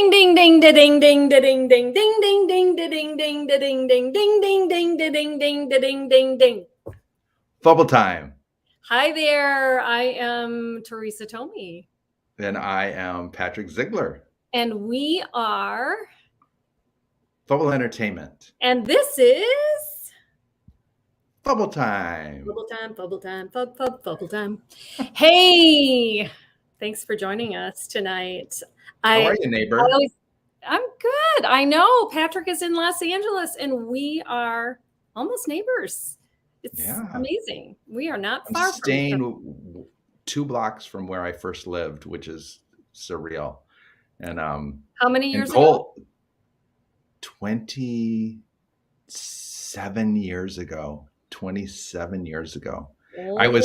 Ding ding ding da ding ding da ding ding ding ding ding da ding ding da ding ding ding ding ding da ding ding da ding ding ding. Fubble Time. Hi there, I am Teresa Tomey. And I am Patrick Ziegler. And we are Fubble Entertainment. And this is Fubble Time. Fubble Time, Fubble Time, Fubble Time. Hey, thanks for joining us tonight. How are you, neighbor? I'm good. I know Patrick is in Los Angeles and we are almost neighbors. It's amazing. We are not far from staying 2 blocks from where I first lived, which is surreal. And how many years ago? 27 years ago. 27 years ago. Oh.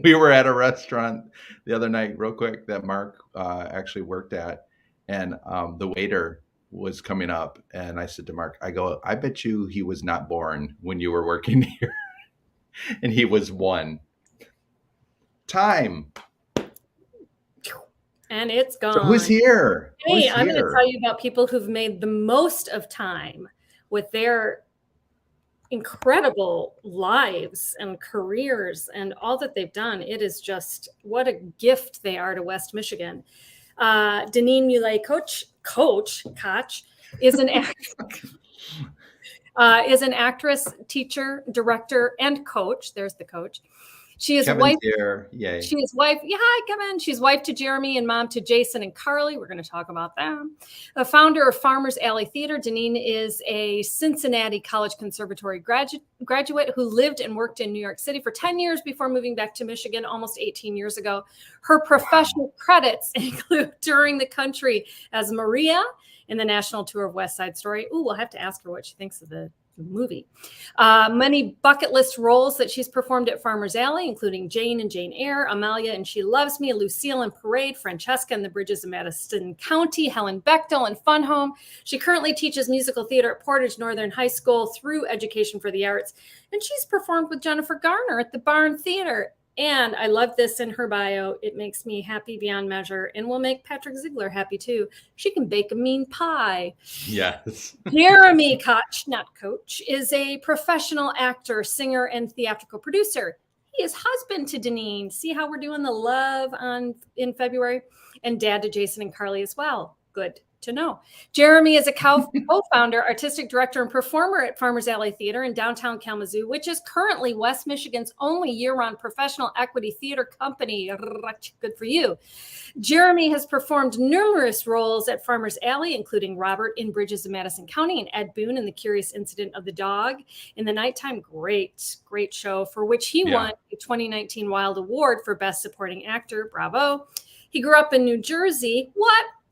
We were at a restaurant the other night, real quick, that Mark actually worked at, and the waiter was coming up, and I said to Mark, I bet you he was not born when you were working here. And he was 1. Time. And it's gone. So who's here? Hey, I'm going to tell you about people who've made the most of time with their incredible lives and careers and all that they've done. It is just what a gift they are to West Michigan. Denene Mulay Koch is an actress, teacher, director, and coach. There's the coach. She is wife. Here. Yay. She is wife. Yeah, hi, Kevin. She's wife to Jeremy and mom to Jason and Carly. We're going to talk about them. The founder of Farmers Alley Theater, Denene is a Cincinnati College-Conservatory graduate who lived and worked in New York City for 10 years before moving back to Michigan almost 18 years ago. Her professional credits include touring the country as Maria in the national tour of West Side Story. Ooh, we'll have to ask her what she thinks of the movie. Many bucket list roles that she's performed at Farmers Alley, including Jane and Jane Eyre, Amalia and She Loves Me, Lucille and Parade, Francesca and the Bridges of Madison County, Helen, Bechdel and Fun Home. She currently teaches musical theater at Portage Northern High School through Education for the Arts, and she's performed with Jennifer Garner at the Barn Theater. And I love this in her bio. It makes me happy beyond measure and will make Patrick Ziegler happy too. She can bake a mean pie. Yes. Jeremy Koch, not Coach, is a professional actor, singer, and theatrical producer. He is husband to Denene. See how we're doing the love in February? And dad to Jason and Carly as well. Good to know. Jeremy is a co-founder, artistic director, and performer at Farmers Alley Theater in downtown Kalamazoo, which is currently West Michigan's only year-round professional equity theater company. Good for you. Jeremy has performed numerous roles at Farmers Alley, including Robert in Bridges of Madison County and Ed Boone in The Curious Incident of the Dog in the Nighttime. Great show for which he won a 2019 Wilde Award for Best Supporting Actor. Bravo. He grew up in New Jersey.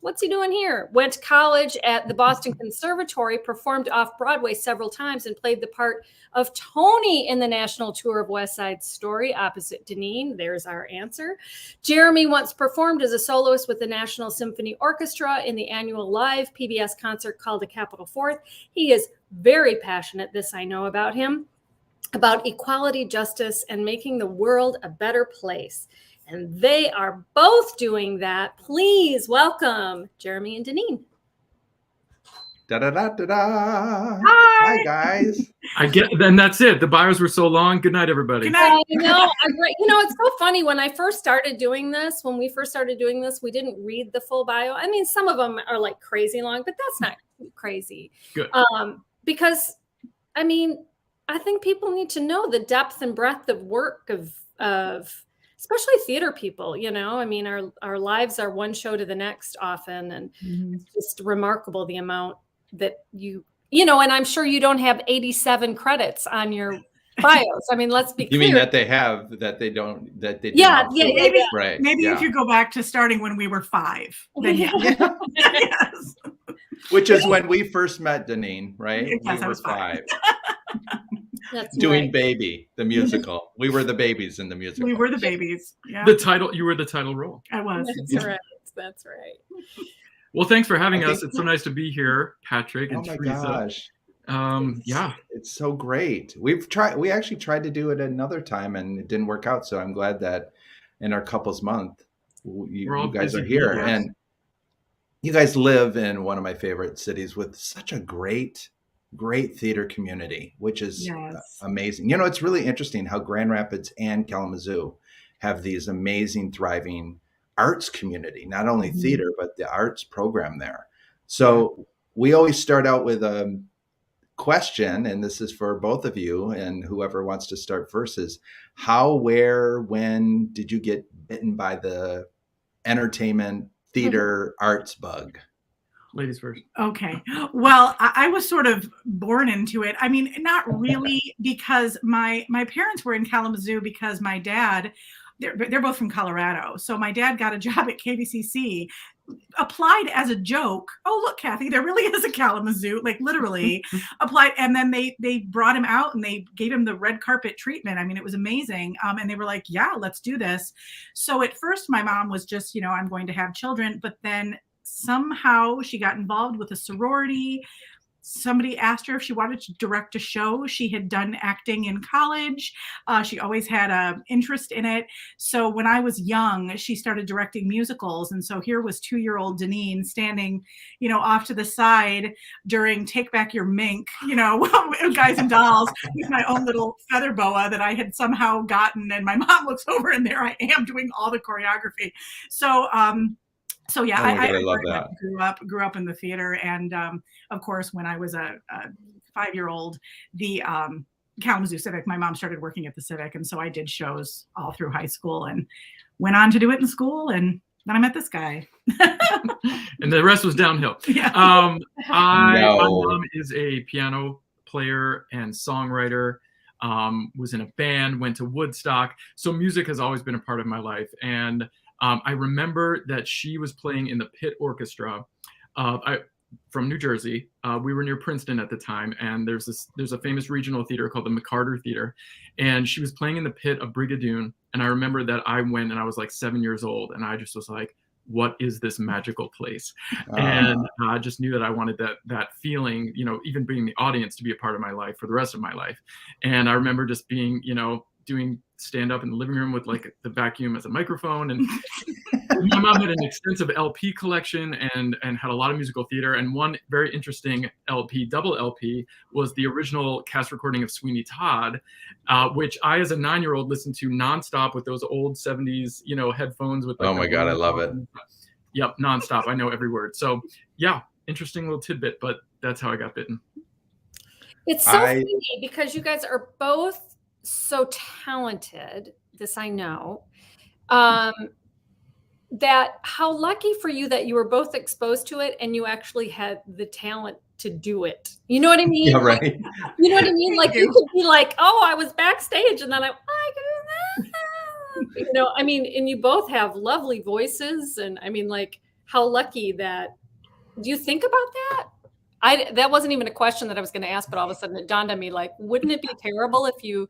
What's he doing here? Went to college at the Boston Conservatory, performed off-Broadway several times, and played the part of Tony in the national tour of West Side Story opposite Denene. There's our answer. Jeremy once performed as a soloist with the National Symphony Orchestra in the annual live PBS concert called A Capital Fourth. He is very passionate, this I know about him, about equality, justice, and making the world a better place. And they are both doing that. Please welcome Jeremy and Denene. Da-da-da-da-da. Hi, guys. Then that's it. The bios were so long. Good night, everybody. Good night. It's so funny. When we first started doing this, we didn't read the full bio. I mean, some of them are like crazy long, but that's not crazy. Good. Because, I mean, I think people need to know the depth and breadth of work of especially theater people, I mean, our lives are one show to the next often. And it's just remarkable the amount that and I'm sure you don't have 87 credits on your bios. I mean, let's be clear. You mean that they have, that they don't, that they do Yeah, maybe, right. Maybe if you go back to starting when we were 5, then yes. Which is when we first met Denene, right? Yes, we I were was 5. That's doing right. Baby, the musical. We were the babies in the musical. We were the babies. Yeah. You were the title role. I was. That's right. Well, thanks for having us. It's so nice to be here, Patrick and Teresa. Gosh. It's so great. We actually tried to do it another time and it didn't work out. So I'm glad that in our couples month, you guys are here. And you guys live in one of my favorite cities with such a great theater community, which is Yes. amazing. You know, it's really interesting how Grand Rapids and Kalamazoo have these amazing, thriving arts community, not only theater, but the arts program there. So we always start out with a question, and this is for both of you, and whoever wants to start first is how, where, when did you get bitten by the entertainment theater arts bug? Ladies first. Okay. Well, I was sort of born into it. I mean, not really, because my parents were in Kalamazoo because my dad, they're both from Colorado. So my dad got a job at KVCC, applied as a joke. Oh, look, Kathy, there really is a Kalamazoo, like literally applied. And then they brought him out and they gave him the red carpet treatment. I mean, it was amazing. And they were like, yeah, let's do this. So at first my mom was just, I'm going to have children, but then somehow she got involved with a sorority. Somebody asked her if she wanted to direct a show. She had done acting in college. She always had an interest in it. So when I was young, she started directing musicals. And so here was 2-year-old Denene standing, off to the side during Take Back Your Mink, Guys and Dolls, with my own little feather boa that I had somehow gotten. And my mom looks over and there I am doing all the choreography. So yeah, I love that. Grew up in the theater, and of course, when I was a 5-year-old, the Kalamazoo Civic, my mom started working at the Civic, and so I did shows all through high school, and went on to do it in school, and then I met this guy. And the rest was downhill. Yeah. My mom is a piano player and songwriter. Was in a band, went to Woodstock, so music has always been a part of my life, and I remember that she was playing in the pit orchestra from New Jersey. We were near Princeton at the time, and there's a famous regional theater called the McCarter Theater, and she was playing in the pit of Brigadoon. And I remember that I went, and I was like 7 years old, and I just was like, what is this magical place? And I just knew that I wanted that feeling, even being the audience, to be a part of my life for the rest of my life. And I remember just being, doing stand up in the living room with like the vacuum as a microphone. And my mom had an extensive LP collection and had a lot of musical theater. And one very interesting double LP, was the original cast recording of Sweeney Todd, which I, as a 9-year-old, listened to nonstop with those old 70s, headphones with. Like, oh my God, I love it. Yep, nonstop. I know every word. So yeah, interesting little tidbit, but that's how I got bitten. It's so funny because you guys are both so talented, this I know, that how lucky for you that you were both exposed to it and you actually had the talent to do it. You know what I mean? Yeah, right. You know what I mean? Like you could be like, oh, I was backstage and then I could do that. I mean, and you both have lovely voices. And I mean, like, how lucky that, do you think about that? That wasn't even a question that I was going to ask, but all of a sudden it dawned on me, like, wouldn't it be terrible if you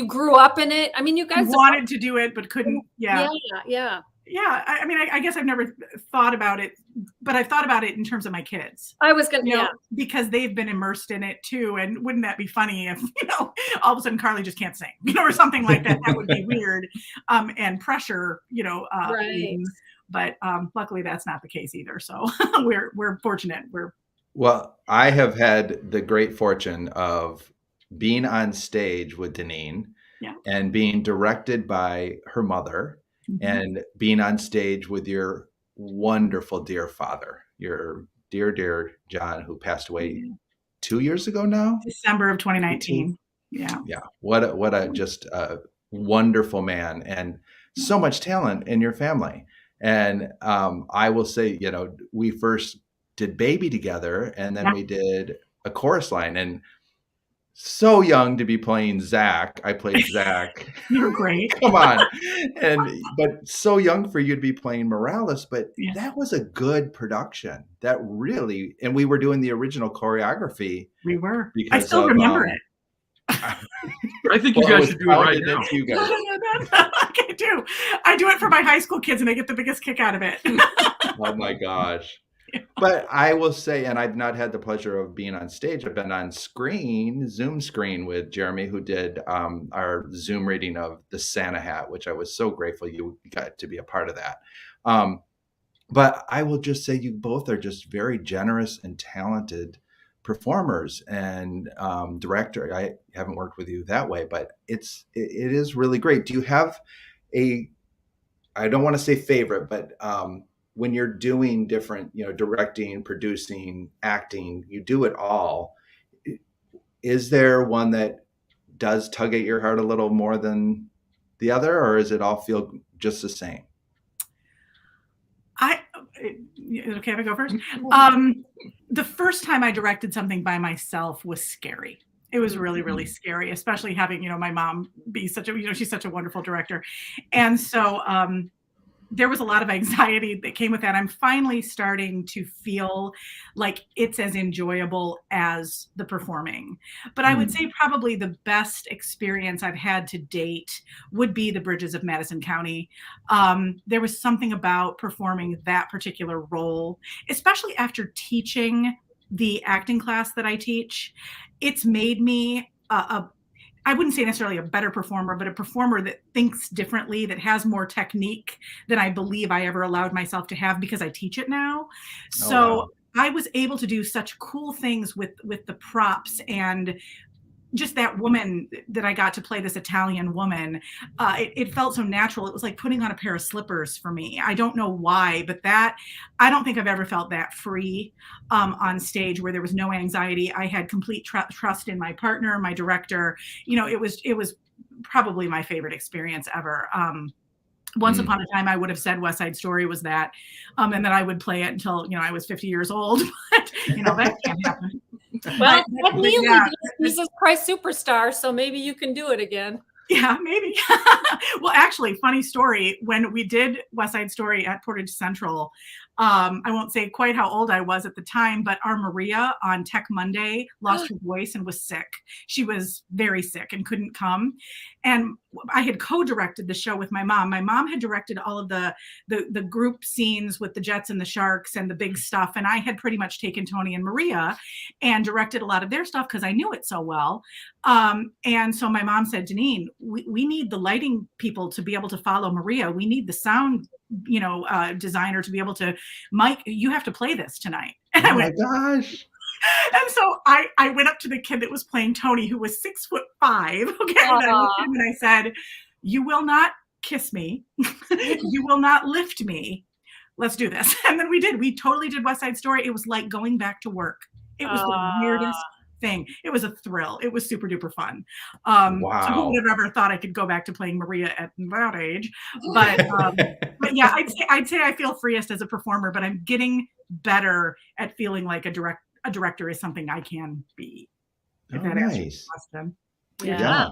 grew up in it? I mean, you guys wanted to do it, but couldn't. Yeah. I mean, I guess I've never thought about it, but I've thought about it in terms of my kids. I was going to, because they've been immersed in it too. And wouldn't that be funny if, all of a sudden Carly just can't sing, or something like that? That would be weird. And pressure, right. But luckily that's not the case either. So we're fortunate. Well, I have had the great fortune of being on stage with Denene, and being directed by her mother, and being on stage with your wonderful dear father, your dear John, who passed away 2 years ago now, December of 2019. Yeah. What a just a wonderful man, and so much talent in your family. And I will say, we first did Baby together, and then we did a chorus line, and so young to be playing Zach. I played Zach. You're great. Come on. But so young for you to be playing Morales, but that was a good production. That really, and we were doing the original choreography. We were. I still remember it. I think you guys should do it right now. You guys. I do it for my high school kids, and they get the biggest kick out of it. Oh my gosh. But I will say, and I've not had the pleasure of being on stage. I've been on Zoom screen with Jeremy, who did our Zoom reading of The Santa Hat, which I was so grateful you got to be a part of that. But I will just say you both are just very generous and talented performers and director. I haven't worked with you that way, but it is really great. Do you have a, I don't want to say favorite, but when you're doing different, directing, producing, acting, you do it all. Is there one that does tug at your heart a little more than the other, or does it all feel just the same? Okay, if I go first? The first time I directed something by myself was scary. It was really, really scary, especially having, my mom be such a, she's such a wonderful director. And so there was a lot of anxiety that came with that. I'm finally starting to feel like it's as enjoyable as the performing. But I would say probably the best experience I've had to date would be the Bridges of Madison County. There was something about performing that particular role, especially after teaching the acting class that I teach. It's made me I wouldn't say necessarily a better performer, but a performer that thinks differently, that has more technique than I believe I ever allowed myself to have because I teach it now. So wow. I was able to do such cool things with the props and just that woman that I got to play, this Italian woman, it felt so natural. It was like putting on a pair of slippers for me. I don't know why, but I don't think I've ever felt that free on stage where there was no anxiety. I had complete trust in my partner, my director. It was probably my favorite experience ever. Once upon a time, I would have said West Side Story was that, and then I would play it until, I was 50 years old. But, that can't happen. Well, Jesus Christ Superstar, so maybe you can do it again. Yeah, maybe. Well, actually, funny story. When we did West Side Story at Portage Central, I won't say quite how old I was at the time, but our Maria on Tech Monday lost her voice and was sick. She was very sick and couldn't come. And I had co-directed the show with my mom. My mom had directed all of the group scenes with the Jets and the Sharks and the big stuff. And I had pretty much taken Tony and Maria and directed a lot of their stuff because I knew it so well. And so my mom said, Denene, we need the lighting people to be able to follow Maria. We need the sound, designer to be able to, Mike, you have to play this tonight. And oh my gosh. And so I went up to the kid that was playing Tony, who was 6'5". Okay. And I looked at him and I said, you will not kiss me. You will not lift me. Let's do this. And then we did. We totally did West Side Story. It was like going back to work. It was the weirdest thing. It was a thrill. It was super duper fun. Wow. So who would have ever thought I could go back to playing Maria at that age? But yeah, I'd say I feel freest as a performer, but I'm getting better at feeling like a director is something I can be. If that answers the question. Yeah.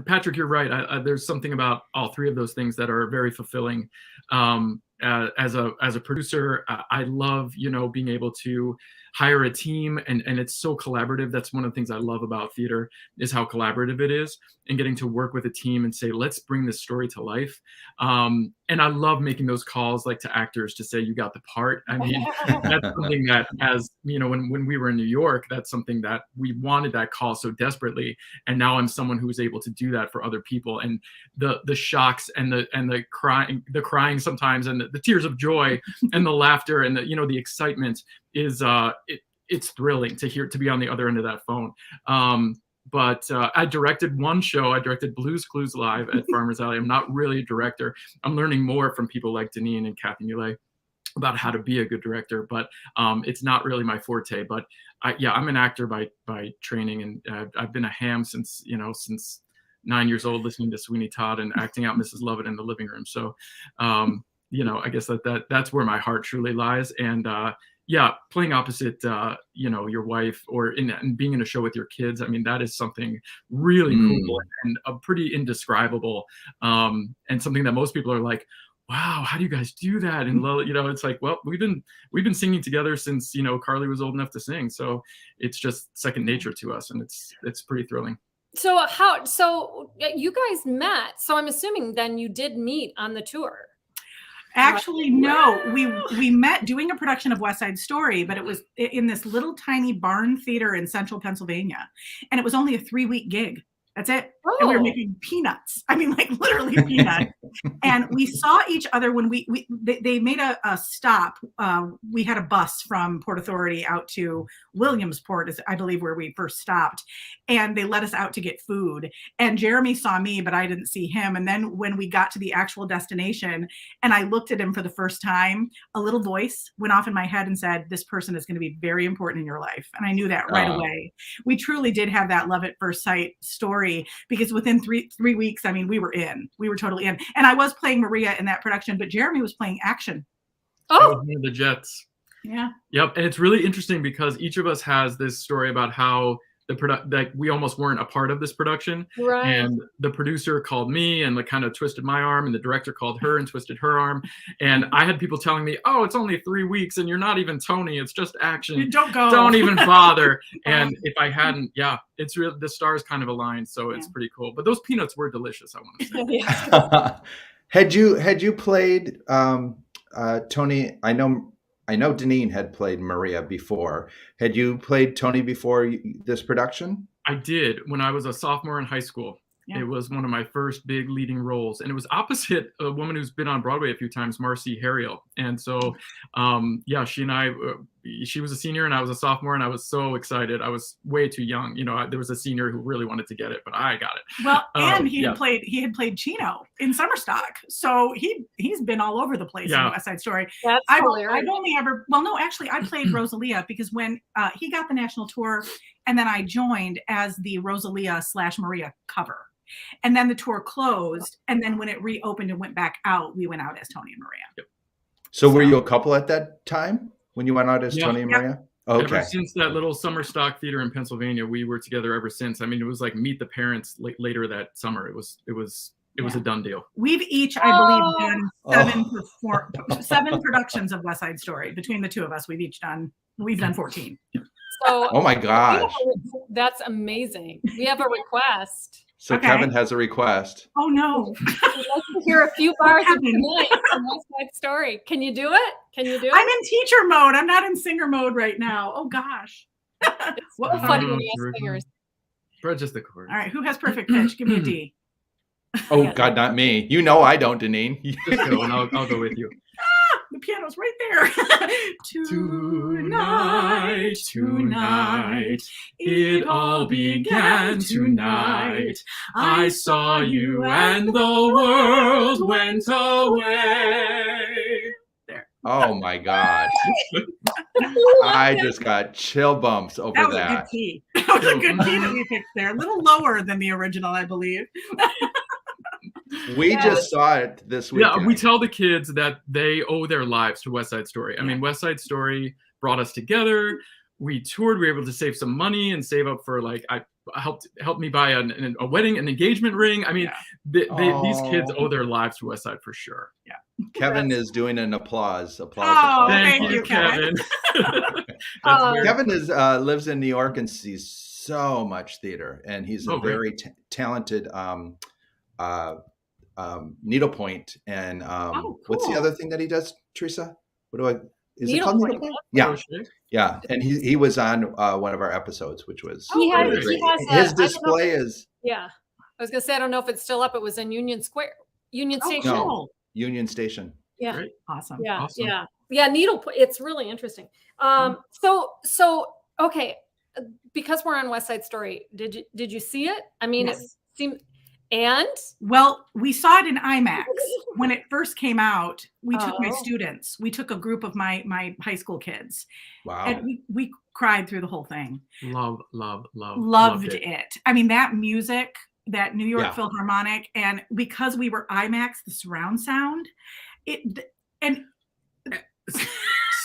Patrick, you're right. There's something about all three of those things that are very fulfilling. As a producer, I love, being able to hire a team and it's so collaborative. That's one of the things I love about theater is how collaborative it is and getting to work with a team and say, let's bring this story to life. And I love making those calls like to actors to say, you got the part. I mean, that's something that as, when we were in New York, that's something that we wanted that call so desperately. And now I'm someone who is able to do that for other people. And the shocks and the crying sometimes and the tears of joy and the laughter and the excitement is it's thrilling to be on the other end of that phone. But I directed one show. I directed Blue's Clues Live at Farmers Alley. I'm not really a director. I'm learning more from people like Denene and Kathy Mulay about how to be a good director, but it's not really my forte. But I'm an actor by training, and I've been a ham since 9 years old, listening to Sweeney Todd and acting out Mrs. Lovett in the living room. So, I guess that's where my heart truly lies. And playing opposite, your wife or and being in a show with your kids. I mean, that is something really cool and pretty indescribable. And something that most people are like, wow, how do you guys do that? And it's like, well, we've been singing together since, Carly was old enough to sing. So it's just second nature to us. And it's pretty thrilling. So you guys met. So I'm assuming then you did meet on the tour. Actually, no, we met doing a production of West Side Story, but it was in this little tiny barn theater in central Pennsylvania. And it was only a 3-week gig. That's it. Oh. And we were making peanuts. I mean, like literally peanuts. And we saw each other when they made a stop. We had a bus from Port Authority out to Williamsport, is I believe where we first stopped, and they let us out to get food. And Jeremy saw me, but I didn't see him. And then when we got to the actual destination and I looked at him for the first time, a little voice went off in my head and said, "This person is going to be very important in your life." And I knew that right away. We truly did have that love at first sight story, because within three weeks, I mean, we were totally in. And I was playing Maria in that production, but Jeremy was playing action. Oh, one of the Jets. Yeah. Yep. And it's really interesting because each of us has this story about how like we almost weren't a part of this production. Right. And the producer called me and like kind of twisted my arm, and the director called her and twisted her arm. And I had people telling me, "Oh, it's only 3 weeks and you're not even Tony. It's just action. Don't go. Don't even bother." And if I hadn't, it's real. The stars kind of aligned. So it's pretty cool. But those peanuts were delicious, I want to say. Had you played Tony? I know Denene had played Maria before. Had you played Tony before this production? I did when I was a sophomore in high school. Yeah. It was one of my first big leading roles, and it was opposite a woman who's been on Broadway a few times, Marcy Harriel. And so, she and I, she was a senior and I was a sophomore, and I was so excited. I was way too young. There was a senior who really wanted to get it, but I got it. Well, and he had played Chino in Summer Stock, so he's been all over the place in West Side Story. That's hilarious. I've only ever, I played Rosalia because when he got the national tour, and then I joined as the Rosalia / Maria cover. And then the tour closed, and then when it reopened and went back out, we went out as Tony and Maria. Yep. So were you a couple at that time when you went out as Tony and Maria? Okay. Ever since that little summer stock theater in Pennsylvania, we were together ever since. I mean, it was like Meet the Parents later that summer. It was a done deal. We've each, I believe, done 7 productions of West Side Story. Between the two of us, we've done 14. So, oh my gosh. That's amazing. We have a request. So Kevin has a request. Oh no. I'd like to hear a few bars of Tonight from West Side Story. Can you do it? I'm in teacher mode. I'm not in singer mode right now. Oh gosh. It's so funny when you ask singers. Just the chorus. All right. Who has perfect pitch? Give me a D. Oh God, not me. You know I don't, Denene. Just go and I'll go with you. The piano's right there. Tonight, it all began tonight. I saw you and the world went away. There. Oh my God. I just got chill bumps over that. Was a good key. That was a good key that we picked there. A little lower than the original, I believe. We just saw it this weekend. Yeah, we tell the kids that they owe their lives to West Side Story. I mean, West Side Story brought us together. We toured. We were able to save some money and save up for helped me buy a wedding, an engagement ring. I mean, these kids owe their lives to West Side for sure. Yeah. Kevin is doing an applause. Oh, thank you, Kevin. Kevin lives in New York and sees so much theater, and he's a very talented needlepoint. And cool. What's the other thing that he does, Teresa? Is it called needlepoint? Yeah. And he was on one of our episodes, which was his display is. Yeah. I was gonna say, I don't know if it's still up. It was in Union Station. No, Union Station. Yeah. Great. Awesome. Yeah. Awesome. Yeah. Needlepoint. It's really interesting. So okay. Because we're on West Side Story, did you see it? I mean, It seemed. And we saw it in IMAX when it first came out. We took my students. We took a group of my high school kids. Wow. And we cried through the whole thing. Loved it. I mean, that music, that New York Philharmonic, and because we were IMAX, the surround sound,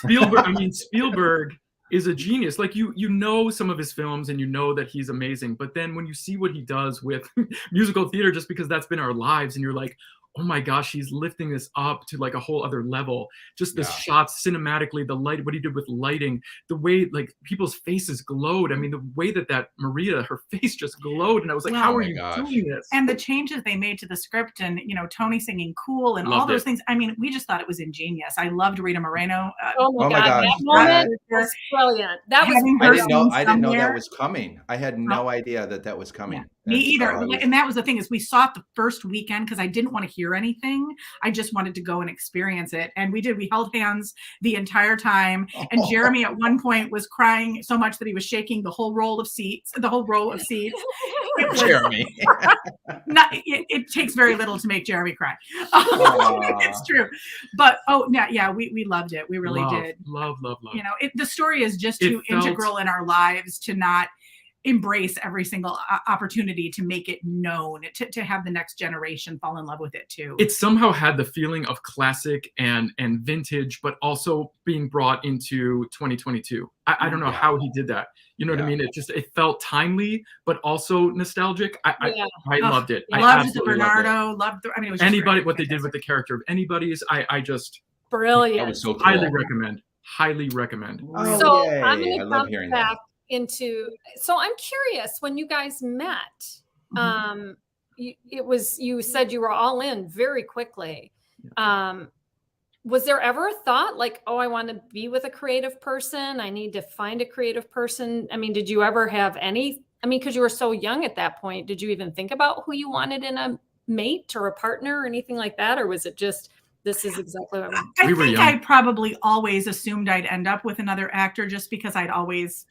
Spielberg is a genius. Like you know some of his films and you know that he's amazing, but then when you see what he does with musical theater, just because that's been our lives, and you're like, oh my gosh, he's lifting this up to like a whole other level. Just the shots cinematically, the light, what he did with lighting, the way like people's faces glowed. I mean, the way that Maria, her face just glowed. And I was like, how are you doing this? And the changes they made to the script, and, Tony singing Cool and all those things. I mean, we just thought it was ingenious. I loved Rita Moreno. Oh my God. That moment was brilliant. That was I didn't know that was coming. I had no idea that was coming. Me either. so And that was the thing, is we saw it the first weekend because I didn't want to hear anything. I just wanted to go and experience it. And we did. We held hands the entire time. And Jeremy at one point was crying so much that he was shaking the whole row of seats. Jeremy. It takes very little to make Jeremy cry. It's true. But we loved it. We really did. Love. You know, the story is just too integral in our lives to not embrace every single opportunity to make it known, to have the next generation fall in love with it too. It somehow had the feeling of classic and vintage, but also being brought into 2022. I don't know how he did that. You know what I mean? It felt timely, but also nostalgic. I loved it. Loved the Bernardo. It was anybody, what they did with the character of anybody's. I just brilliant. That was so cool. Highly recommend. Oh, so yay. I'm going to love come hearing back that. into. So I'm curious, when you guys met, you said you were all in very quickly. Was there ever a thought like, oh, I want to be with a creative person, I need to find a creative person? I mean, did you ever have any? I mean, because you were so young at that point, did you even think about who you wanted in a mate or a partner or anything like that, or was it just, this is exactly what I think I probably always assumed I'd end up with another actor, just because I'd always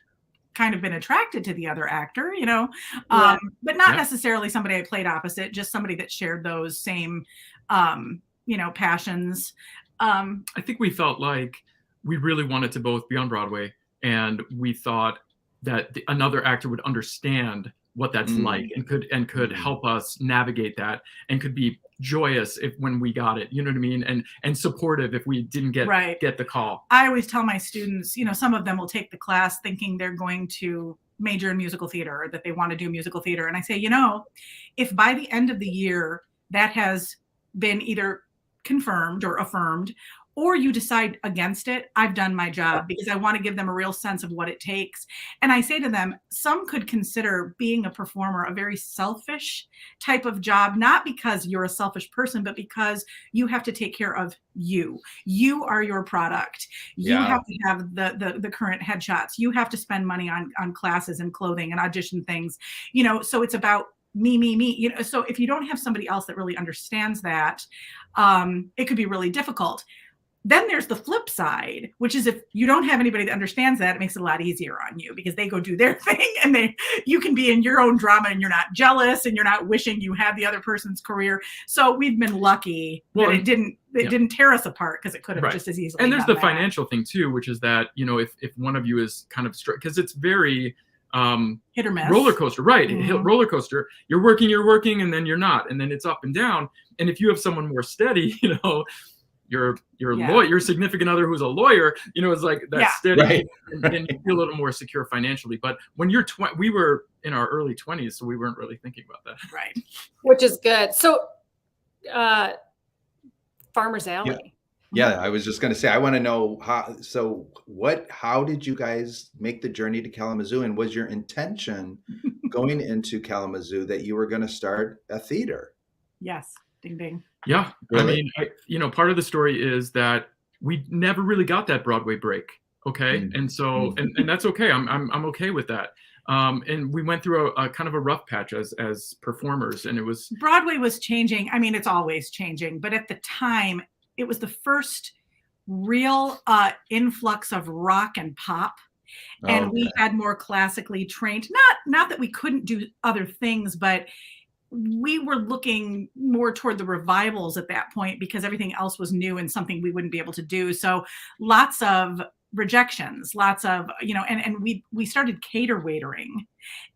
kind of been attracted to the other actor, you know, but not necessarily somebody I played opposite, just somebody that shared those same, passions. I think we felt like we really wanted to both be on Broadway, and we thought that another actor would understand what that's like and could help us navigate that, and could be joyous when we got it, you know what I mean, and supportive if we didn't get the call. I always tell my students, some of them will take the class thinking they're going to major in musical theater, or that they want to do musical theater, and I say, if by the end of the year that has been either confirmed or affirmed, or you decide against it, I've done my job, because I want to give them a real sense of what it takes. And I say to them, some could consider being a performer a very selfish type of job, not because you're a selfish person, but because you have to take care of you. You are your product. You have to have the current headshots. You have to spend money on classes and clothing and audition things, so it's about me. So if you don't have somebody else that really understands that, it could be really difficult. Then there's the flip side, which is if you don't have anybody that understands that, it makes it a lot easier on you, because they go do their thing, and you can be in your own drama, and you're not jealous, and you're not wishing you had the other person's career. So weve been lucky that it didn't tear us apart, because it could have just as easily. And there's the financial thing too, which is that, if one of you is kind of because it's very hit or miss, roller coaster, right? Roller coaster. You're working, and then you're not, and then it's up and down. And if you have someone more steady, your lawyer, your significant other who's a lawyer, it's like that steady, right. and you feel a little more secure financially. But when you're we were in our early 20s, so we weren't really thinking about that. Right. Which is good. So, Farmer's Alley. Yeah, I was just going to say, I want to know how did you guys make the journey to Kalamazoo, and was your intention going into Kalamazoo that you were going to start a theater? Yes. Ding, ding. Yeah. Really? I mean, part of the story is that we never really got that Broadway break. Okay. And so, and that's okay. I'm okay with that. And we went through a kind of a rough patch as performers, and Broadway was changing. I mean, it's always changing, but at the time it was the first real influx of rock and pop. And we had more classically trained, not that we couldn't do other things, but we were looking more toward the revivals at that point, because everything else was new and something we wouldn't be able to do. So lots of rejections, lots of, and we started cater waitering,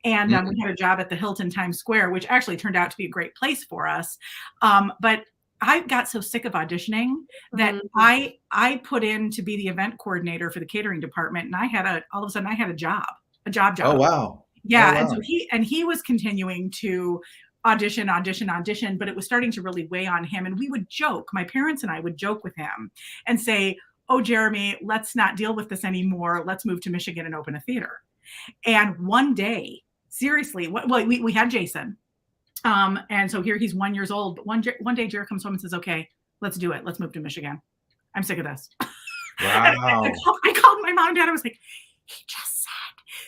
and we had a job at the Hilton Times Square, which actually turned out to be a great place for us. But I got so sick of auditioning that I put in to be the event coordinator for the catering department, and all of a sudden I had a job. Oh, wow. Yeah. Oh, wow. And so he was continuing to audition, but it was starting to really weigh on him. And we would joke, my parents and I would joke with him and say, oh, Jeremy, let's not deal with this anymore. Let's move to Michigan and open a theater. And one day, seriously, we had Jason. And so here he's 1 year old. But one day Jared comes home and says, okay, let's do it. Let's move to Michigan. I'm sick of this. Wow. I called my mom and dad. I was like, he just said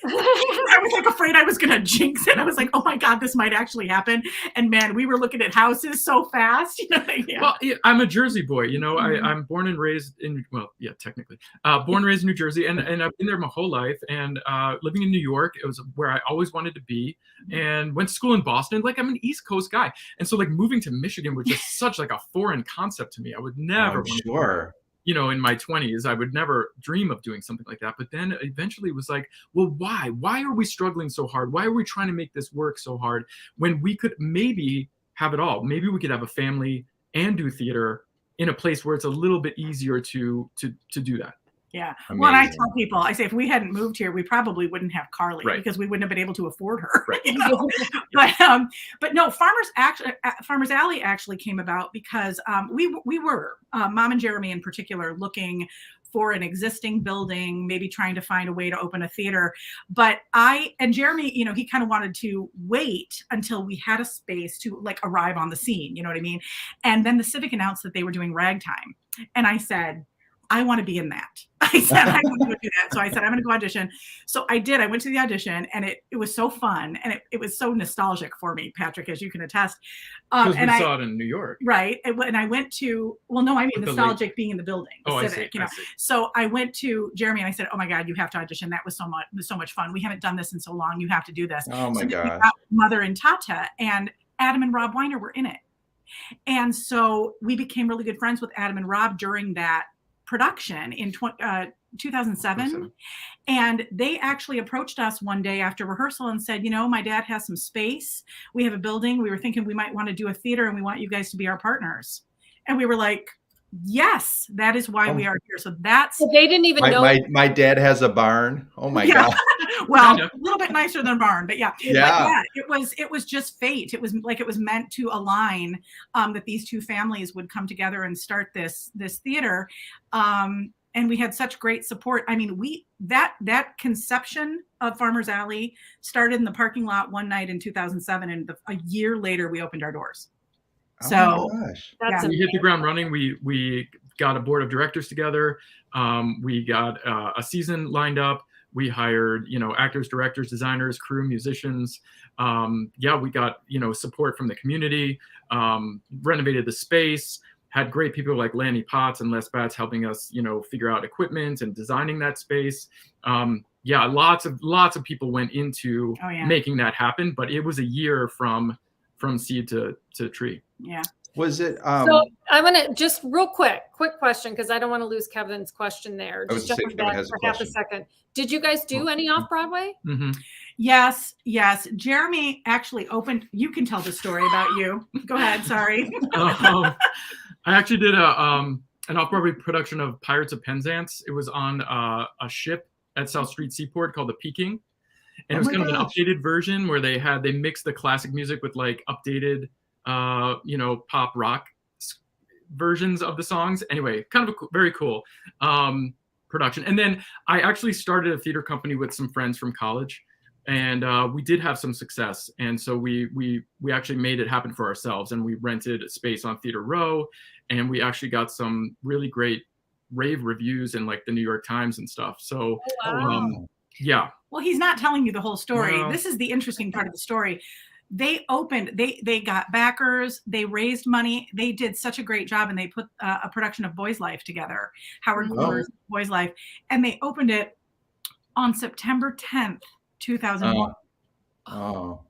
I was like afraid I was going to jinx it. I was like, oh my God, this might actually happen. And man, we were looking at houses so fast. You know? Yeah. Well, I'm a Jersey boy. You know, I'm born and raised in, well, yeah, technically, born and raised in New Jersey, and I've been there my whole life. And living in New York, it was where I always wanted to be. And went to school in Boston. Like, I'm an East Coast guy, and so like moving to Michigan was just such like a foreign concept to me. I would never. You know, in my 20s, I would never dream of doing something like that. But then eventually it was like, well, why? Why are we struggling so hard? Why are we trying to make this work so hard when we could maybe have it all? Maybe we could have a family and do theater in a place where it's a little bit easier to do that. Yeah. Amazing. Well, and I tell people, I say, if we hadn't moved here, we probably wouldn't have Carly because we wouldn't have been able to afford her. Right. You know? But no, Farmers Alley actually came about because we were, Mom and Jeremy in particular, looking for an existing building, maybe trying to find a way to open a theater. But Jeremy, you know, he kind of wanted to wait until we had a space to like arrive on the scene. You know what I mean? And then the Civic announced that they were doing ragtime. And I said, I want to be in that. I said, I want to do that. So I said, I'm going to go audition. So I did. I went to the audition, and it was so fun. And it was so nostalgic for me, Patrick, as you can attest. Because we saw it in New York. Right. And I went to, well, no, I mean nostalgic being in the building, the Civic, you know. So I went to Jeremy and I said, oh my God, you have to audition. That was so much fun. We haven't done this in so long. You have to do this. Oh my God. Mother and Tata, and Adam and Rob Weiner were in it. And so we became really good friends with Adam and Rob during that production in 2007. And they actually approached us one day after rehearsal and said, you know, my dad has some space. We have a building. We were thinking we might want to do a theater, and we want you guys to be our partners. And we were like, yes, that is why we are here. So they didn't even know. My dad has a barn. Oh my God. Well, a little bit nicer than a barn, but yeah. Yeah. It was just fate. It was like, it was meant to align that these two families would come together and start this theater. And we had such great support. I mean, that conception of Farmers Alley started in the parking lot one night in 2007. And a year later, we opened our doors. So we hit the ground running. We got a board of directors together. We got a season lined up. We hired, you know, actors, directors, designers, crew, musicians. We got, you know, support from the community, renovated the space, had great people like Lanny Potts and Les Batts helping us, you know, figure out equipment and designing that space. Lots of people went into making that happen, but it was a year from seed to tree. Yeah. Was it? So I'm going to just real quick question, because I don't want to lose Kevin's question there. Just jumping back for half a second. Did you guys do any off-Broadway? Mm-hmm. Yes. Jeremy actually opened. You can tell the story about you. Go ahead. Sorry. I actually did an off-Broadway production of Pirates of Penzance. It was on a ship at South Street Seaport called the Peking. And it was kind of an updated version where they mixed the classic music with like updated, pop rock versions of the songs. Anyway, kind of a very cool production. And then I actually started a theater company with some friends from college, and we did have some success. And so we actually made it happen for ourselves, and we rented a space on Theater Row, and we actually got some really great rave reviews in like the New York Times and stuff. So yeah. Well, he's not telling you the whole story. No. This is the interesting part of the story. They opened, they got backers, they raised money. They did such a great job, and they put a production of Boy's Life together, Howard Moore's Boy's Life. And they opened it on September 10th, 2001. Oh.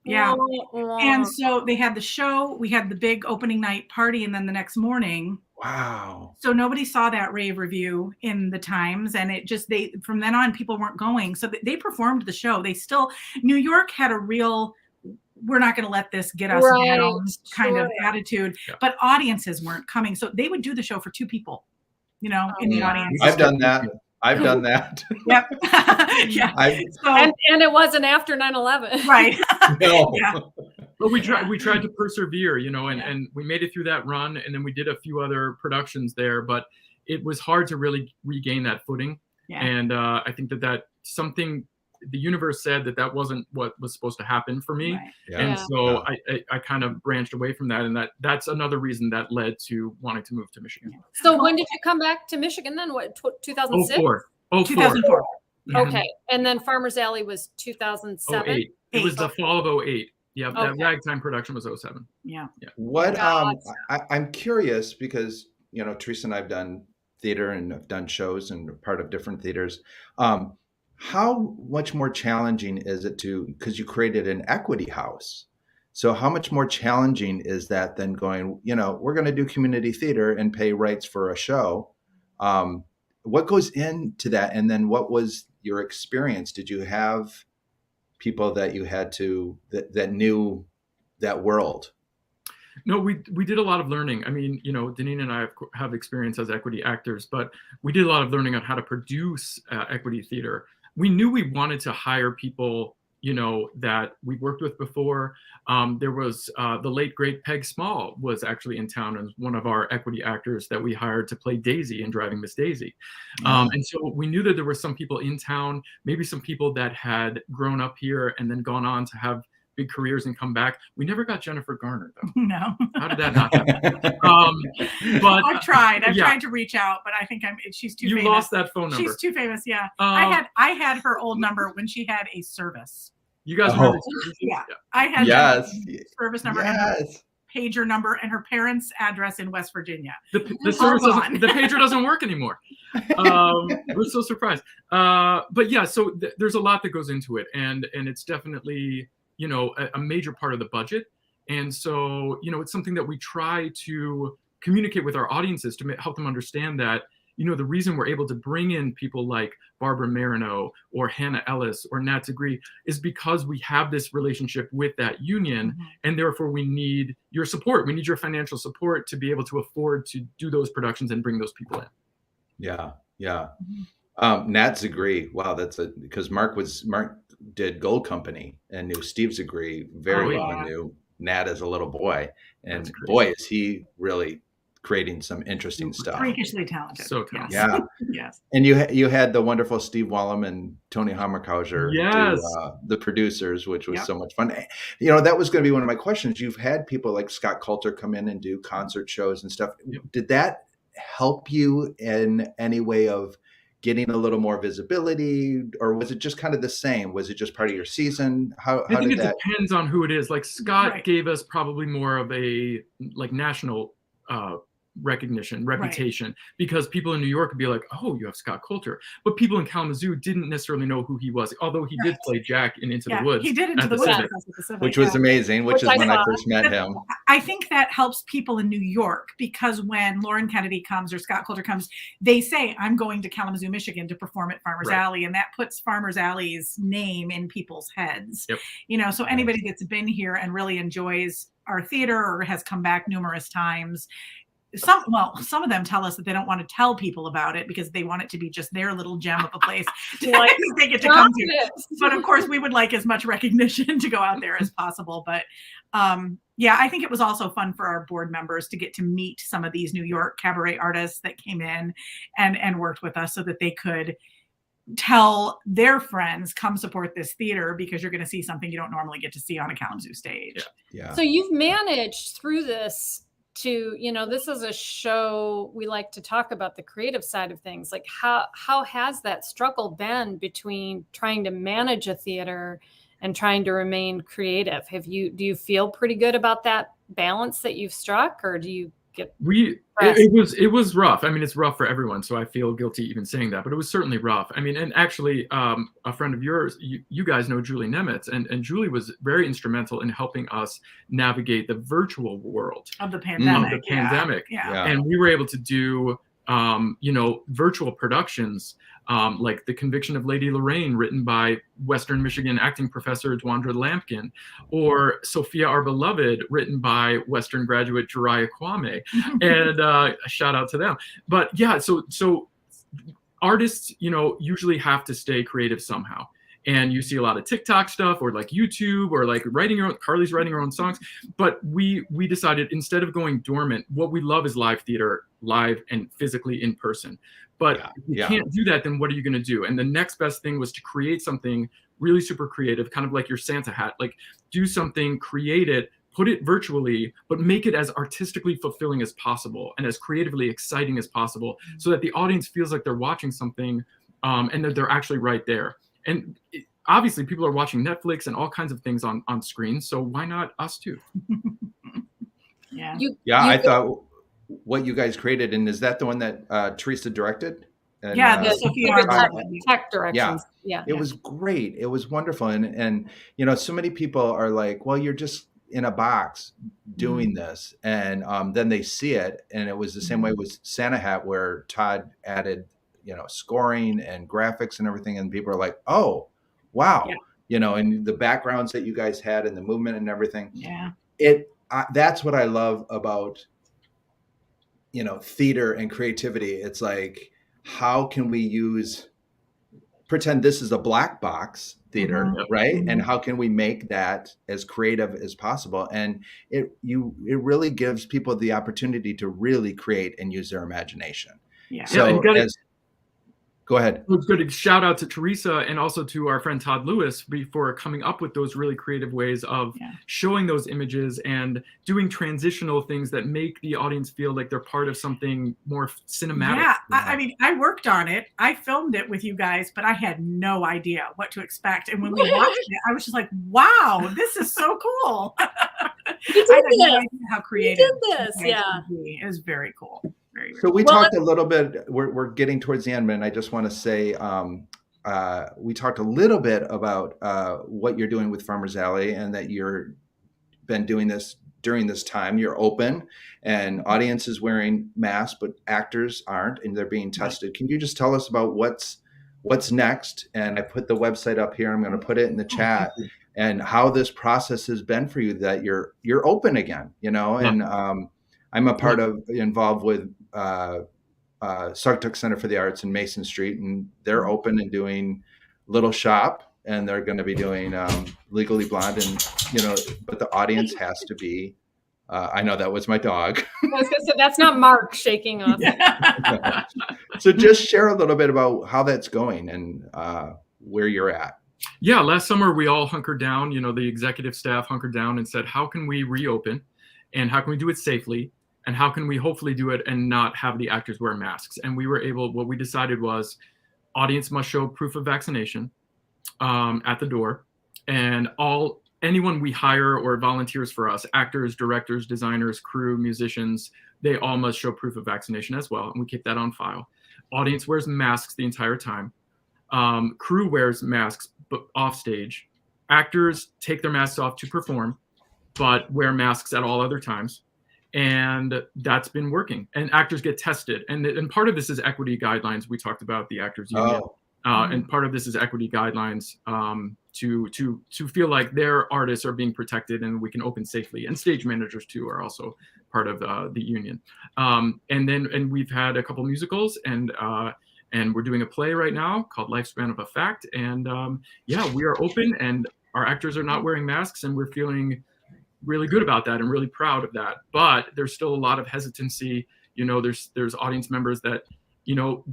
Yeah. And so they had the show, we had the big opening night party, and then the next morning. Wow. So nobody saw that rave review in the Times, and it just, from then on, people weren't going. So they performed the show. New York had a real, we're not going to let this get us down kind of attitude, but audiences weren't coming. So they would do the show for two people, in the audience. I've done that. Yep. Yeah. And it wasn't after 9/11. Right. No. Yeah. But we tried to persevere, and we made it through that run, and then we did a few other productions there, but it was hard to really regain that footing. Yeah. And I think that something, the universe said that wasn't what was supposed to happen for me. Right. Yeah. And so I kind of branched away from that, and that's another reason that led to wanting to move to Michigan. So when did you come back to Michigan then? What, 2006? 2004. 2004. Okay. And then Farmer's Alley was 2007. 08. It was the fall of 08. Yeah, that Okay. ragtime production was 07. Yeah. What I'm curious because Teresa and I've done theater and have done shows and are part of different theaters. How much more challenging is it because you created an equity house? So how much more challenging is that than going, we're going to do community theater and pay rights for a show? What goes into that? And then what was your experience? Did you have people that you had that knew that world? No, we did a lot of learning. I mean, Denene and I have experience as equity actors, but we did a lot of learning on how to produce equity theater. We knew we wanted to hire people, that we worked with before. There was the late, great Peg Small was actually in town and one of our equity actors that we hired to play Daisy in Driving Miss Daisy. And so we knew that there were some people in town, maybe some people that had grown up here and then gone on to have big careers and come back. We never got Jennifer Garner, though. No. How did that not happen? But I've tried to reach out, but I think she's too famous. You lost that phone number. She's too famous, yeah. I had her old number when she had a service. You guys remember? Yeah. I had her service number and her pager number and her parents' address in West Virginia. The service the pager doesn't work anymore. We're so surprised. But yeah, so there's a lot that goes into it, and it's definitely a major part of the budget. And so, it's something that we try to communicate with our audiences to help them understand that, the reason we're able to bring in people like Barbara Marino or Hannah Ellis or Nat Degree is because we have this relationship with that union. And therefore we need your support. We need your financial support to be able to afford to do those productions and bring those people in. Yeah. Yeah. Nat Degree. Wow. Because Mark did Gold Company and knew Steve Degree very well and knew Nat as a little boy. And boy, is he really creating some interesting stuff. Freakishly talented. So talented. Yeah. Yes. And you had the wonderful Steve Wallum and Tony Hammerkauser do the producers, which was so much fun. That was going to be one of my questions. You've had people like Scott Coulter come in and do concert shows and stuff. Did that help you in any way of getting a little more visibility, or was it just kind of the same? Was it just part of your season? I think it depends on who it is. Like Scott gave us probably more of a national reputation, because people in New York would be like, oh, you have Scott Coulter. But people in Kalamazoo didn't necessarily know who he was, although he did play Jack in Into the Woods. He did Into the Woods, which was amazing, which is when I first met him. I think that helps people in New York, because when Lauren Kennedy comes or Scott Coulter comes, they say, I'm going to Kalamazoo, Michigan to perform at Farmer's Alley. And that puts Farmer's Alley's name in people's heads. So anybody that's been here and really enjoys our theater or has come back numerous times, some of them tell us that they don't want to tell people about it because they want it to be just their little gem of a place to they get to come to. But of course, we would like as much recognition to go out there as possible. But I think it was also fun for our board members to get to meet some of these New York cabaret artists that came in and worked with us so that they could tell their friends, come support this theater because you're going to see something you don't normally get to see on a Kalamazoo stage. So you've managed through this to, this is a show we like to talk about the creative side of things. Like how has that struggle been between trying to manage a theater and trying to remain creative? Do you feel pretty good about that balance that you've struck, or do you get it was rough. I mean, it's rough for everyone, so I feel guilty even saying that, but it was certainly rough. I mean, and actually a friend of yours, you guys know Julie Nemitz, and Julie was very instrumental in helping us navigate the virtual world of the pandemic. And we were able to do virtual productions, like The Conviction of Lady Lorraine, written by Western Michigan acting professor Dwandra Lampkin, or Sophia Our Beloved, written by Western graduate Jariah Kwame, and a shout out to them. But yeah, so artists, usually have to stay creative somehow. And you see a lot of TikTok stuff, or like YouTube, or like Carly's writing her own songs. But we decided, instead of going dormant, what we love is live theater, live and physically in person. But if you can't do that, then what are you going to do? And the next best thing was to create something really super creative, kind of like your Santa hat, like do something, create it, put it virtually, but make it as artistically fulfilling as possible and as creatively exciting as possible, so that the audience feels like they're watching something and they're actually right there. And obviously people are watching Netflix and all kinds of things on screen. So why not us too? Yeah. I thought what you guys created, and is that the one that Teresa directed? And, yeah, the Sophia tech directions. Yeah. It was great. It was wonderful. And you know, so many people are like, well, you're just in a box doing this. And then they see it. And it was the same way with Santa Hat, where Todd added, you know, scoring and graphics and everything. And people are like, oh, wow. Yeah. You know, and the backgrounds that you guys had and the movement and everything. Yeah. That's what I love about, you know, theater and creativity. It's like, how can we pretend this is a black box theater, right? And how can we make that as creative as possible? And it really gives people the opportunity to really create and use their imagination. Yeah. So go ahead. It's good to shout out to Teresa and also to our friend Todd Lewis for coming up with those really creative ways of showing those images and doing transitional things that make the audience feel like they're part of something more cinematic. Yeah, I mean, I worked on it. I filmed it with you guys, but I had no idea what to expect. And when we watched it, I was just like, wow, this is so cool. I had no idea how creative you did this. It was very cool. So we talked a little bit, we're getting towards the end, and I just want to say, we talked a little bit about what you're doing with Farmers Alley, and that you're been doing this during this time. You're open, and audience is wearing masks, but actors aren't, and they're being tested. Can you just tell us about what's next? And I put the website up here. I'm going to put it in the chat, and how this process has been for you, that you're open again, you know, and I'm a part involved with Saugatuck Center for the Arts in Mason Street, and they're open and doing Little Shop, and they're going to be doing Legally Blonde, and you know, but the audience has to be. I know that was my dog. I was going to say, that's not Mark shaking off. So just share a little bit about how that's going and where you're at. Yeah, last summer we all hunkered down. You know, the executive staff hunkered down and said, how can we reopen, and how can we do it safely? And how can we hopefully do it and not have the actors wear masks? And we were able, what we decided was audience must show proof of vaccination at the door. And anyone we hire or volunteers for us, actors, directors, designers, crew, musicians, they all must show proof of vaccination as well. And we keep that on file. Audience wears masks the entire time. Crew wears masks but off stage. Actors take their masks off to perform, but wear masks at all other times. And that's been working. And actors get tested. And part of this is equity guidelines. We talked about the Actors Union. And part of this is equity guidelines to feel like their artists are being protected and we can open safely. And stage managers too are also part of the union. And we've had a couple musicals, and we're doing a play right now called Lifespan of a Fact. And we are open, and our actors are not wearing masks, and we're feeling really good about that and really proud of that. But there's still a lot of hesitancy. You know, there's audience members that, you know,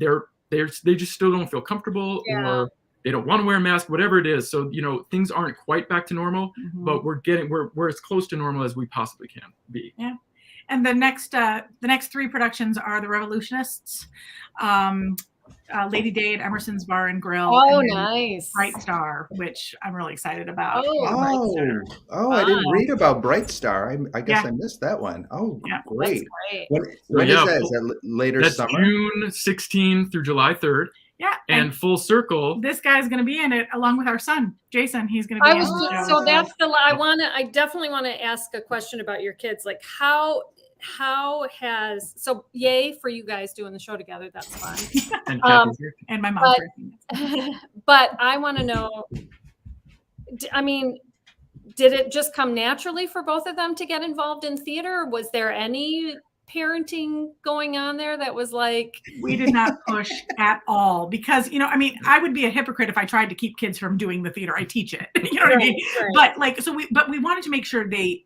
they just still don't feel comfortable, or they don't want to wear a mask, whatever it is. So, you know, things aren't quite back to normal, but we're as close to normal as we possibly can be. Yeah. And the next 3 productions are The Revolutionists, Lady Day at Emerson's Bar and Grill. Oh, nice. Bright Star, which I'm really excited about. I didn't read about Bright Star. I guess I missed that one. Oh, great. When is that? Is that later summer? June 16 through July 3rd. Yeah. And Full Circle. This guy's going to be in it along with our son, Jason. He's going to be in it. So that's I definitely want to ask a question about your kids. Like yay for you guys doing the show together. That's fun. And my mom. But I want to know, I mean, did it just come naturally for both of them to get involved in theater? Was there any parenting going on there that was like? We did not push at all, because, you know, I mean, I would be a hypocrite if I tried to keep kids from doing the theater. I teach it, you know what I mean? Right. But we wanted to make sure they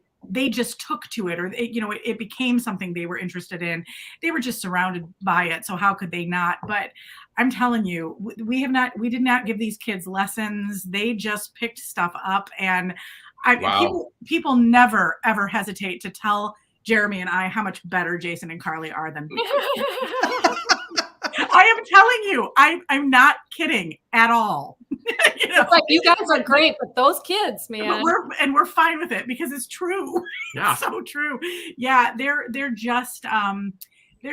just took to it, or it became something they were interested in. They were just surrounded by it, so how could they not? But I'm telling you, we did not give these kids lessons. They just picked stuff up, and people never ever hesitate to tell Jeremy and I how much better Jason and Carly are than me. I am telling you, I'm not kidding at all. It's like, you guys are great, but those kids, man. But we're fine with it because it's true. Yeah. It's so true. Yeah, they're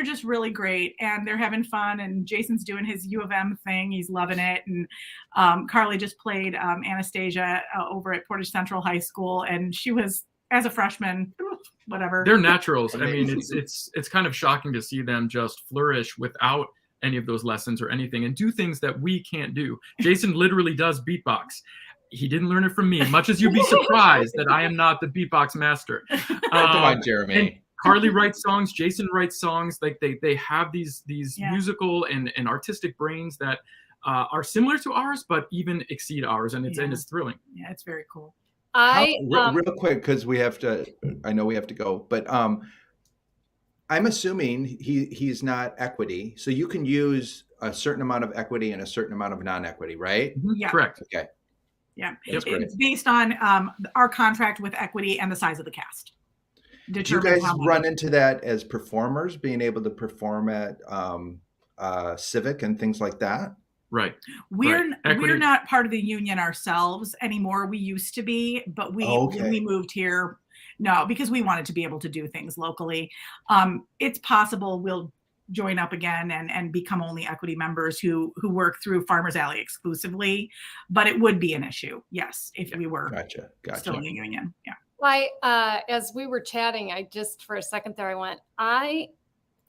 just really great, and they're having fun. And Jason's doing his U of M thing; he's loving it. And Carly just played Anastasia over at Portage Central High School, and she was, as a freshman, whatever. They're naturals. I mean, it's kind of shocking to see them just flourish without any of those lessons or anything, and do things that we can't do. Jason literally does beatbox. He didn't learn it from me, much as you'd be surprised that I am not the beatbox master. Come on, Jeremy. Carly writes songs. Jason writes songs. Like they have these musical and artistic brains that are similar to ours, but even exceed ours, and it's thrilling. Yeah, it's very cool. Real quick, because I know we have to go, but I'm assuming he's not equity, so you can use a certain amount of equity and a certain amount of non-equity, right? Yeah. Correct. Okay. Yeah, That's it's based on our contract with equity and the size of the cast. Do you guys run into that as performers, being able to perform at Civic and things like that? Right. We're not part of the union ourselves anymore. We used to be, but when we moved here, no, because we wanted to be able to do things locally. It's possible we'll join up again and become only equity members who work through Farmers Alley exclusively, but it would be an issue, yes, if we were still in the union. Yeah. As we were chatting, I just for a second there, I went,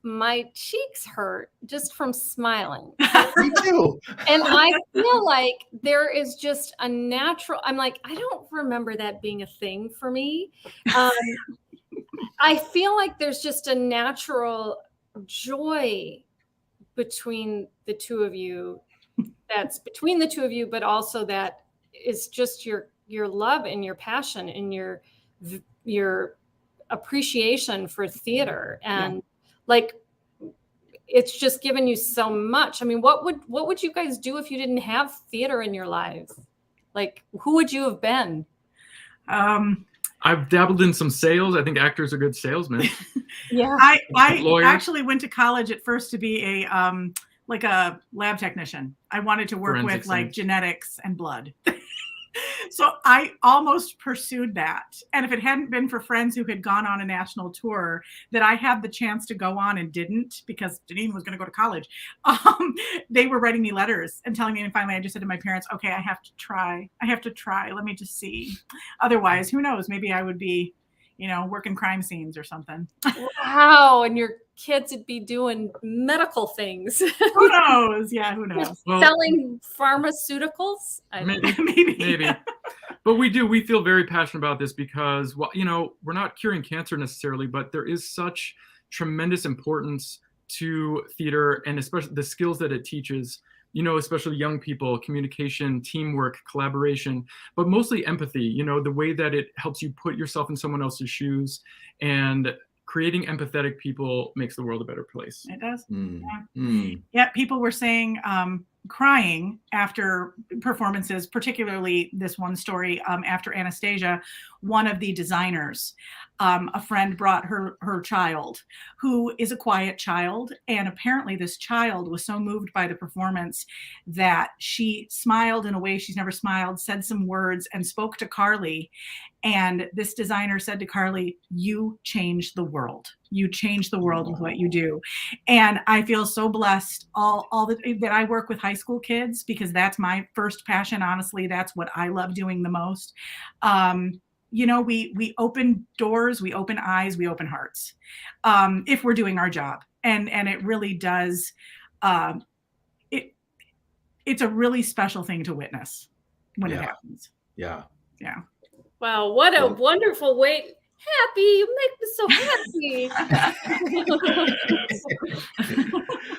my cheeks hurt just from smiling. Me too. And I feel like there is just a natural, I'm like, I don't remember that being a thing for me. I feel like there's just a natural joy between the two of you, but also that is just your love and your passion and your appreciation for theater, and like it's just given you so much. I mean, what would you guys do if you didn't have theater in your lives? Like, who would you have been? I've dabbled in some sales. I think actors are good salesmen. Yeah. I actually went to college at first to be a lab technician. I wanted to work with like genetics and blood. So I almost pursued that. And if it hadn't been for friends who had gone on a national tour that I had the chance to go on and didn't, because Denene was going to go to college, they were writing me letters and telling me, and finally I just said to my parents, okay, I have to try. Let me just see. Otherwise, who knows? Maybe I would be, working crime scenes or something. Wow. And your kids would be doing medical things. Who knows? Yeah, who knows? Well, selling pharmaceuticals? Maybe. But we feel very passionate about this because, we're not curing cancer necessarily, but there is such tremendous importance to theater, and especially the skills that it teaches, especially young people, communication, teamwork, collaboration, but mostly empathy, the way that it helps you put yourself in someone else's shoes, and creating empathetic people makes the world a better place. It does. Yeah, people were saying crying after performances, particularly this one story after Anastasia. One of the designers, a friend brought her child, who is a quiet child, and apparently this child was so moved by the performance that she smiled in a way she's never smiled, said some words, and spoke to Carly. And this designer said to Carly, "You change the world. You change the world with what you do." And I feel so blessed that I work with high school kids, because that's my first passion. Honestly, that's what I love doing the most. We open doors, we open eyes, we open hearts, if we're doing our job. And it really does. It's a really special thing to witness when it happens. Yeah. Yeah. Wow, what a wonderful way. Happy, you make me so happy.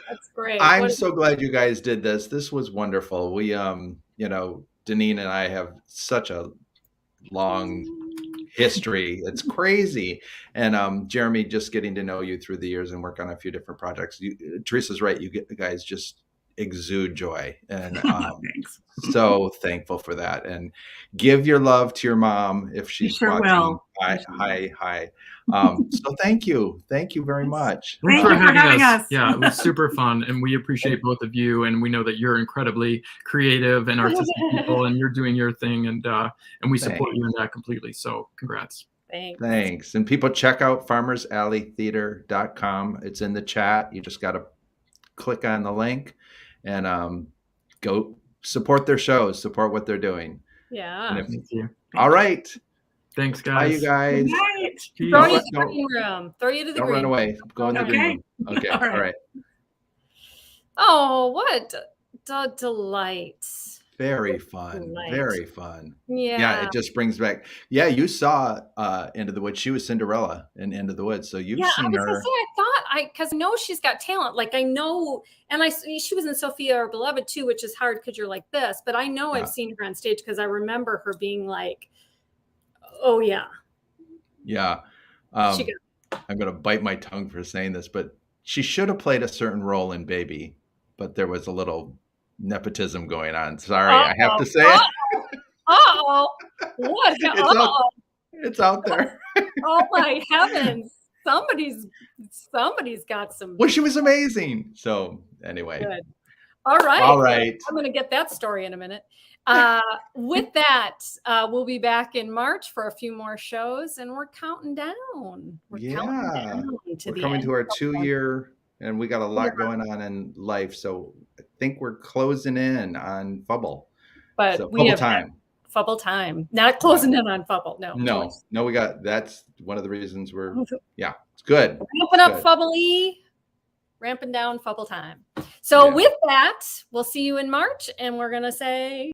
That's great. I'm so glad you guys did this. This was wonderful. We, Denene and I have such a long history. It's crazy. And Jeremy, just getting to know you through the years and work on a few different projects. Teresa's right. You guys just exude joy. And Thanks. so thankful for that. And give your love to your mom if she's Sure watching. will. Hi. So thank you very much. Thank you for having us. Yeah, it was super fun, and we appreciate both of you. And we know that you're incredibly creative and artistic people, and you're doing your thing, and we support you in that completely. So congrats. Thanks. And people, check out farmersalleytheater.com. It's in the chat. You just got to click on the link and go support their shows, support what they're doing. Yeah. Thank you. All right. Thanks, guys. Bye, you guys. Throw you to the green room. Throw you to the Don't green run away. Go in the green room. Okay. All right. Oh, what a delight. Very fun. Very fun. Yeah. It just brings back. Yeah, you saw Into the Woods. She was Cinderella in Into the Woods. So you've seen her. I thought because I know she's got talent. Like I know, and she was in Sophia or Beloved too, which is hard because you're like this. But I know I've seen her on stage because I remember her being like, "Oh yeah." Yeah. I'm going to bite my tongue for saying this, but she should have played a certain role in Baby, but there was a little nepotism going on. Sorry, I have to say it. What? It's out there. Oh my heavens. Somebody's got some. Well, she was amazing. So anyway. Good. All right. I'm going to get that story in a minute. With that, we'll be back in March for a few more shows, and we're counting down. We're coming to our 2-year, and we got a lot going on in life. So I think we're closing in on Fubble. But so we have Fubble time. Not closing in on Fubble. No. We got. That's one of the reasons we're. Yeah, it's good. Ramping up Fubble-y. Ramping down Fubble Time. So with that, we'll see you in March, and we're going to say